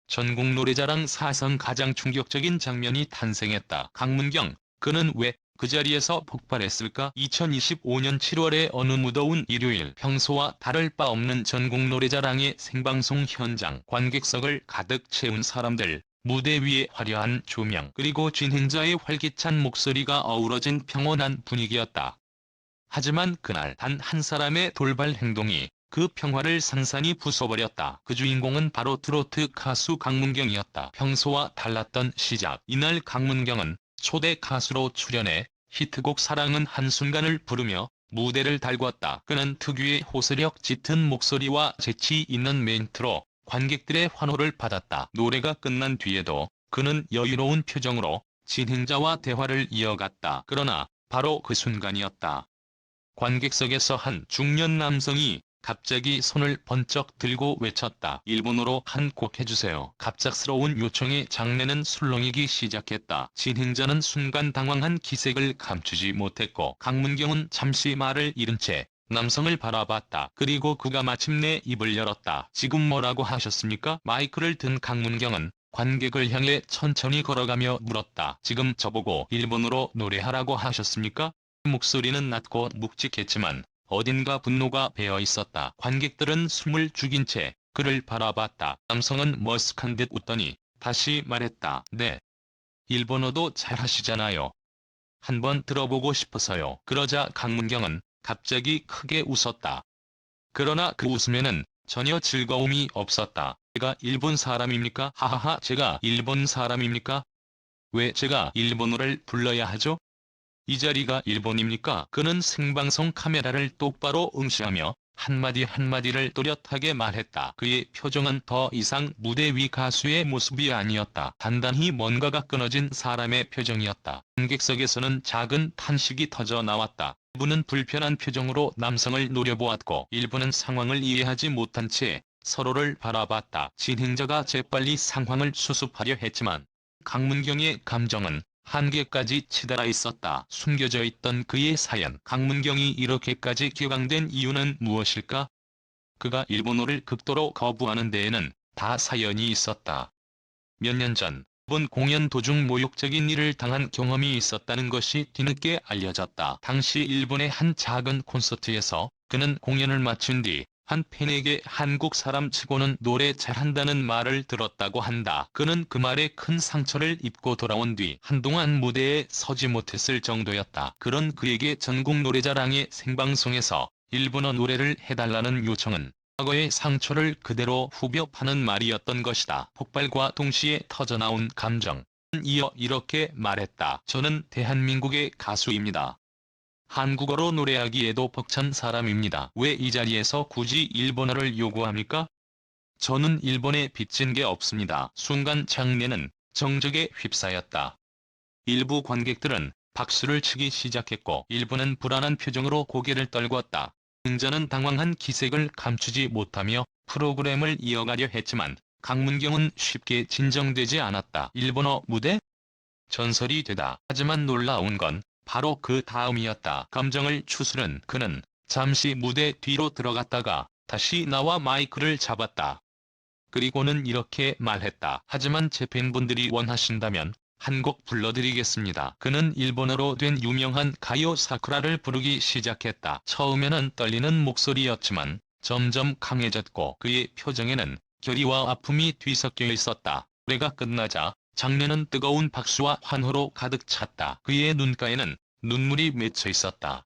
전국 노래자랑 사상 가장 충격적인 장면이 탄생했다. 강문경, 그는 왜 그 자리에서 폭발했을까? 2025년 7월의 어느 무더운 일요일, 평소와 다를 바 없는 전국 노래자랑의 생방송 현장. 관객석을 가득 채운 사람들, 무대 위의 화려한 조명, 그리고 진행자의 활기찬 목소리가 어우러진 평온한 분위기였다. 하지만 그날 단 한 사람의 돌발 행동이 그 평화를 산산이 부숴버렸다. 그 주인공은 바로 트로트 가수 강문경이었다. 평소와 달랐던 시작. 이날 강문경은 초대 가수로 출연해 히트곡 사랑은 한순간을 부르며 무대를 달궜다. 그는 특유의 호소력 짙은 목소리와 재치 있는 멘트로 관객들의 환호를 받았다. 노래가 끝난 뒤에도 그는 여유로운 표정으로 진행자와 대화를 이어갔다. 그러나 바로 그 순간이었다. 관객석에서 한 중년 남성이 갑자기 손을 번쩍 들고 외쳤다. 일본어로 한 곡 해주세요. 갑작스러운 요청에 장내는 술렁이기 시작했다. 진행자는 순간 당황한 기색을 감추지 못했고 강문경은 잠시 말을 잃은 채 남성을 바라봤다. 그리고 그가 마침내 입을 열었다. 지금 뭐라고 하셨습니까? 마이크를 든 강문경은 관객을 향해 천천히 걸어가며 물었다. 지금 저보고 일본어로 노래하라고 하셨습니까? 목소리는 낮고 묵직했지만 어딘가 분노가 배어 있었다. 관객들은 숨을 죽인 채 그를 바라봤다. 남성은 머쓱한 듯 웃더니 다시 말했다. 네. 일본어도 잘하시잖아요. 한번 들어보고 싶어서요. 그러자 강문경은 갑자기 크게 웃었다. 그러나 그 웃음에는 전혀 즐거움이 없었다. 제가 일본 사람입니까? 하하하, 제가 일본 사람입니까? 왜 제가 일본어를 불러야 하죠? 이 자리가 일본입니까? 그는 생방송 카메라를 똑바로 응시하며 한마디 한마디를 또렷하게 말했다. 그의 표정은 더 이상 무대 위 가수의 모습이 아니었다. 단단히 뭔가가 끊어진 사람의 표정이었다. 관객석에서는 작은 탄식이 터져 나왔다. 일부는 불편한 표정으로 남성을 노려보았고 일부는 상황을 이해하지 못한 채 서로를 바라봤다. 진행자가 재빨리 상황을 수습하려 했지만 강문경의 감정은 한계까지 치달아 있었다. 숨겨져 있던 그의 사연. 강문경이 이렇게까지 격앙된 이유는 무엇일까? 그가 일본어를 극도로 거부하는 데에는 다 사연이 있었다. 몇 년 전, 이번 공연 도중 모욕적인 일을 당한 경험이 있었다는 것이 뒤늦게 알려졌다. 당시 일본의 한 작은 콘서트에서 그는 공연을 마친 뒤 한 팬에게 한국 사람 치고는 노래 잘한다는 말을 들었다고 한다. 그는 그 말에 큰 상처를 입고 돌아온 뒤 한동안 무대에 서지 못했을 정도였다. 그런 그에게 전국 노래자랑의 생방송에서 일본어 노래를 해달라는 요청은 과거의 상처를 그대로 후벼 파는 말이었던 것이다. 폭발과 동시에 터져나온 감정. 이어 이렇게 말했다. 저는 대한민국의 가수입니다. 한국어로 노래하기에도 벅찬 사람입니다. 왜 이 자리에서 굳이 일본어를 요구합니까? 저는 일본에 빚진 게 없습니다. 순간 장내는 정적에 휩싸였다. 일부 관객들은 박수를 치기 시작했고 일부는 불안한 표정으로 고개를 떨궜다. 승자는 당황한 기색을 감추지 못하며 프로그램을 이어가려 했지만 강문경은 쉽게 진정되지 않았다. 일본어 무대? 전설이 되다. 하지만 놀라운 건 바로 그 다음이었다. 감정을 추스른 그는 잠시 무대 뒤로 들어갔다가 다시 나와 마이크를 잡았다. 그리고는 이렇게 말했다. 하지만 제 팬분들이 원하신다면 한 곡 불러드리겠습니다. 그는 일본어로 된 유명한 가요 사쿠라를 부르기 시작했다. 처음에는 떨리는 목소리였지만 점점 강해졌고 그의 표정에는 결의와 아픔이 뒤섞여 있었다. 노래가 끝나자 장내는 뜨거운 박수와 환호로 가득 찼다. 그의 눈가에는 눈물이 맺혀 있었다.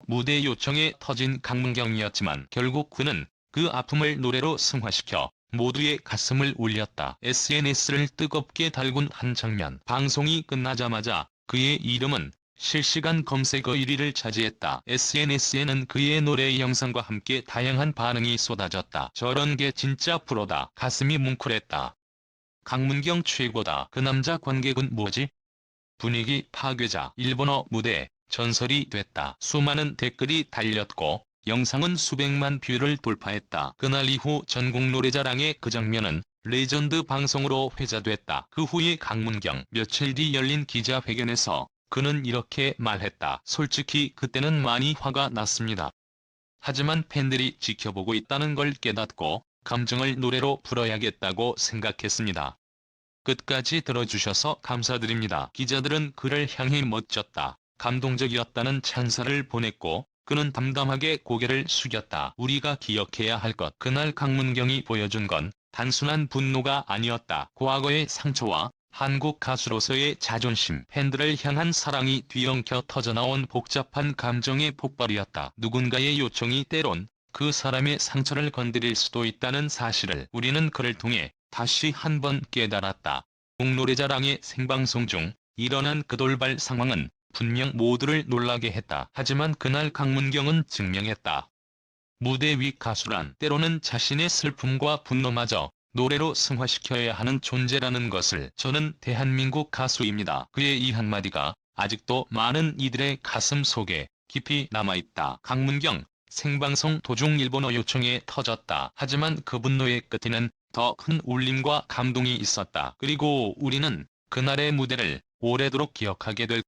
무대 요청에 터진 강문경이었지만 결국 그는 그 아픔을 노래로 승화시켜 모두의 가슴을 울렸다. SNS를 뜨겁게 달군 한 장면. 방송이 끝나자마자 그의 이름은 실시간 검색어 1위를 차지했다. SNS에는 그의 노래 영상과 함께 다양한 반응이 쏟아졌다. 저런 게 진짜 프로다. 가슴이 뭉클했다. 강문경 최고다. 그 남자 관객은 뭐지? 분위기 파괴자. 일본어 무대 전설이 됐다. 수많은 댓글이 달렸고 영상은 수백만 뷰를 돌파했다. 그날 이후 전국 노래자랑의 그 장면은 레전드 방송으로 회자됐다. 그 후에 강문경 며칠 뒤 열린 기자회견에서 그는 이렇게 말했다. 솔직히 그때는 많이 화가 났습니다. 하지만 팬들이 지켜보고 있다는 걸 깨닫고 감정을 노래로 풀어야겠다고 생각했습니다. 끝까지 들어주셔서 감사드립니다. 기자들은 그를 향해 멋졌다, 감동적이었다는 찬사를 보냈고, 그는 담담하게 고개를 숙였다. 우리가 기억해야 할 것. 그날 강문경이 보여준 건 단순한 분노가 아니었다. 과거의 상처와 한국 가수로서의 자존심, 팬들을 향한 사랑이 뒤엉켜 터져나온 복잡한 감정의 폭발이었다. 누군가의 요청이 때론 그 사람의 상처를 건드릴 수도 있다는 사실을 우리는 그를 통해 다시 한번 깨달았다. 곡노래자랑의 생방송 중 일어난 그 돌발 상황은 분명 모두를 놀라게 했다. 하지만 그날 강문경은 증명했다. 무대 위 가수란 때로는 자신의 슬픔과 분노마저 노래로 승화시켜야 하는 존재라는 것을. 저는 대한민국 가수입니다. 그의 이 한마디가 아직도 많은 이들의 가슴 속에 깊이 남아있다. 강문경, 생방송 도중 일본어 요청에 터졌다. 하지만 그 분노의 끝에는 더 큰 울림과 감동이 있었다. 그리고 우리는 그날의 무대를 오래도록 기억하게 될